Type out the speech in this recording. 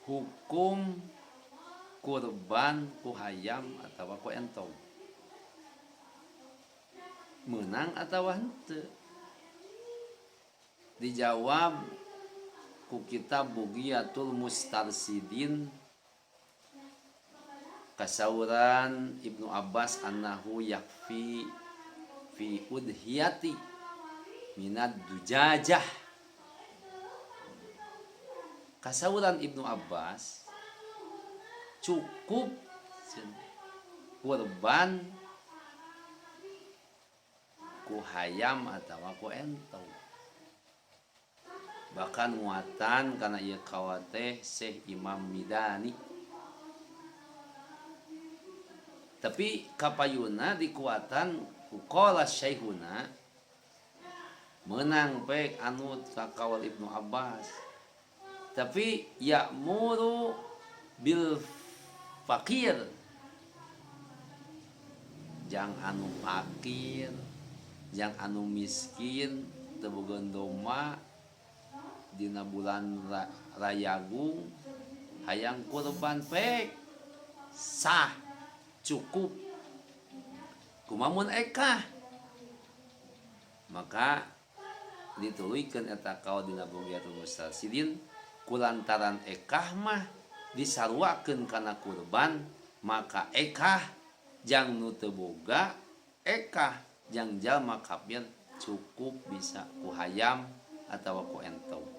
hukum kurban ku hayam atau ku entong, menang atau henteu? Dijawab ku kitab Bugiyatul Mustarsidin kasauran Ibnu Abbas annahu yakfi fi udhiyati minad dujajah. Kasauran Ibnu Abbas cukup kurban ku hayam atau ku entong. Bahkan muatan karena ieu kawateh Syekh Imam Midani. Tapi kapayuna dikuatan qala Syekhuna menang pek anu sakawal Ibnu Abbas. Tapi ya'muru bil fakir, jang anu fakir, jang anu miskin teu boga doma dina bulan Rayagung hayang kurban pek sah cukup kumamun ekah, maka dituluykeun eta kaul dina Bugiyatul Mustarsidin kulantaran ekah mah disarwakeun kana kurban, maka ekah jang nu teu boga ekah jang jalma kafir cukup bisa ku hayam atawa ku entong.